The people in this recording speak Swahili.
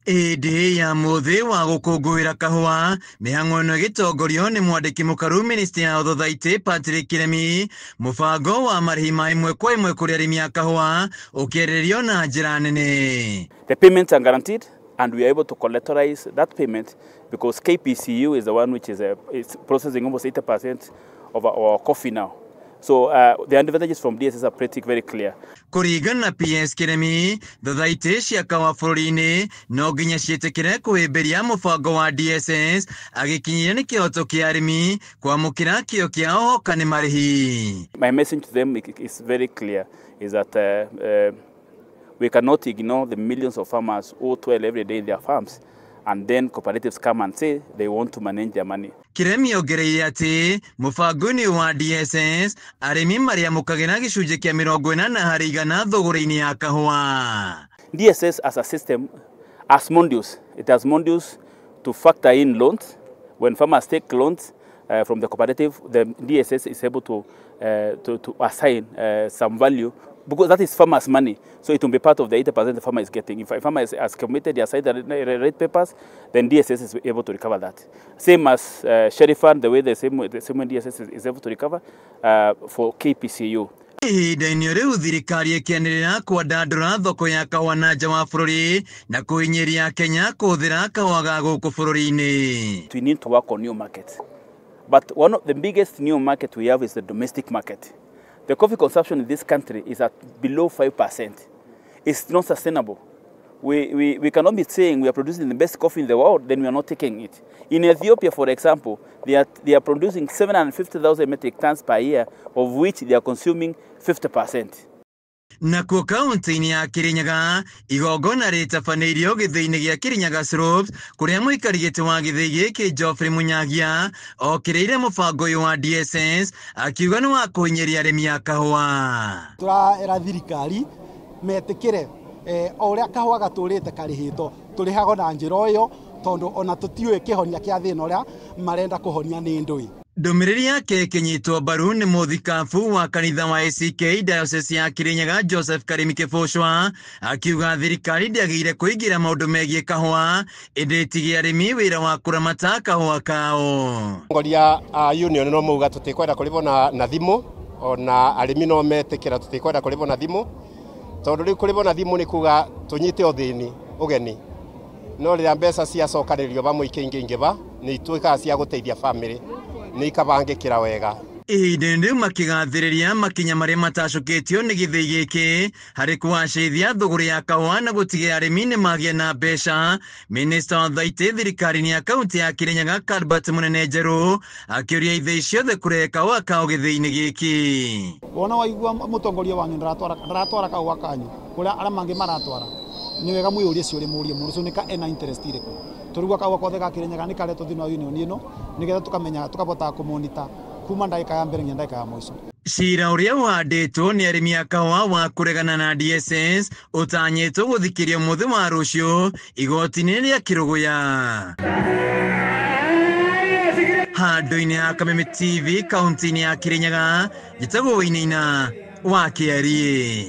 Ĩndĩ ya mũthĩ wa gũkũngũĩra kahũa mĩhang'o ĩno ĩgĩtongorio nĩ mwandĩki mũkaru Ministry ya ũthaitĩ Patrick Kiremi, mũbango wa marĩhi ma ĩmwe kwa ĩmwe kũrĩ arĩmi a kahũa ũkĩarĩrĩrio na njĩra nene. The payments are guaranteed and we are able to collateralize that payment because KPCU is the one which is processing almost 80% of our coffee now. So the advantages from DSS are very clear. Kũringana na PS Kiremi, thathaitĩ cia kahũa bũrũri-inĩ no nginya ciĩtĩkĩre kũhĩmbĩria mũbango wa DSS agĩkinyĩria nĩ kĩhoto kĩa arĩmi kwamũkĩra kĩo kĩao hoka nĩ marĩhi. My message to them is very clear, is that we cannot ignore the millions of farmers who toil every day in their farms and then cooperatives come and say they want to manage their money. Kiremi ongereire atĩ mũbango-inĩ wa DSS arĩmi marĩamũkagĩra gĩcunjĩ kĩa 40% thogora-inĩ ya kahũa. DSS as a system has modules. It has modules to factor in loans. When farmers take loans from the cooperative, the DSS is able to assign some value because that is farmers' money. So it will be part of the 80% the farmer is getting. If a farmer has committed, they assign the rate papers, then DSS is able to recover that. Same as Sheriff Fund, the same way DSS is able to recover for KPCU. Ihinda-inĩ rĩu thirikari ĩkĩanĩrĩra kwandandũra thoko ya kahũa na nja wa bũrũri na kũhinyĩria Kenya kũhũthĩra kahũa ga gũkũ bũrũri-inĩ. We need to work on new markets. But one of the biggest new market we have is the domestic market. The coffee consumption in this country is at below 5%. It's not sustainable. We cannot be saying we are producing the best coffee in the world, then we are not taking it. In Ethiopia, for example, they are producing 750,000 metric tons per year, of which they are consuming 50%. Nakuo kaunti-inĩ ya Kirinyaga, igongona rĩtabanĩirio gĩthĩ-inĩ gĩa Kirinyaga Slopes, kũrĩa mũikari gĩtĩ wa gĩthĩ gĩkĩ Geoffrey Munyagia okĩrĩire mũbango ũyũ wa DSS akiuga nĩ wa kũhinyĩria arĩmi a kahũa. Tũraera thirikari metĩkĩre o ũrĩa kahũa gatũrĩte karĩhĩtwo tũrĩhagwo na njĩra ũyũ tondũ ona tũtiũĩ kĩhonia kĩa thĩna ũrĩa marenda kũhonia nĩ ndũĩ. Ndũmĩrĩri yake ĩkĩnyitwo mbaru nĩ mũthikabu wa kanitha wa ACK Diocese ya Kirinyaga Joseph Karimi Kĩbochwa akiuga thirikari ndĩagĩrĩire kũingĩra maũndũ megiĩ kahũa ĩndĩ ĩtige arĩmi wĩra wa kũramata kahũa kao. Ngoria union no mauga tũtikwenda kũrĩhwo na thimũ ona arĩmi no metĩkĩra tũtikwenda kũrĩhwo na thimũ tondũ rĩu kũrĩhwo na thimũ nĩ kuga tũnyite ũthĩni ũgeni no rĩrĩa mbeca ciacokanĩrĩrio vamwe ikĩingĩba nĩ ituĩkaga cia gũteithia family nĩ ikabangĩkĩra wega. Ihinda-inĩ rĩu makĩgathĩrĩria makinya marĩa matacũkĩtio nĩ gĩthĩ gĩkĩ harĩ kũgacĩrithia thũgũrĩ ya kahũa na gũtigĩrĩra arĩmi nĩ magĩa na mbeca. Minista wa ũthaitĩ thirikari-inĩ ya kaunti ya Kirinyaga Albert Mũnene Njerũ akĩũria ithĩ ciothe kũrehe kahũa kao gĩthĩ-inĩ gĩkĩ. Wona waigua mũtongoria wanyu ndaratwara kahũa kanyu kũrĩa arĩa mangĩ maratwara nĩ wega mũyũrie ciũria mũrie mũndũ ũcio nĩ ena interest irĩkũ. Tũrigwa kahũa kothe ga Kirinyaga nĩ karetwo thĩinĩ wa union ĩno nĩgetha tũkamenya tũkabota kũmonita kuma ndagĩka ya mbere nginya ndagĩka ya mũico. Cira ũrĩa ũhandĩtwo nĩ arĩmi a kahũa wa kũregana na DSS ũtanyĩtwo gũthikĩrio mũthĩ wa rũciũ igoti-inĩ rĩa Kĩrũgũya. Handũ-inĩ ya Kameme TV kaunti-inĩ ya Kirinyaga, njĩtagwo Wainaina wa Kĩarie.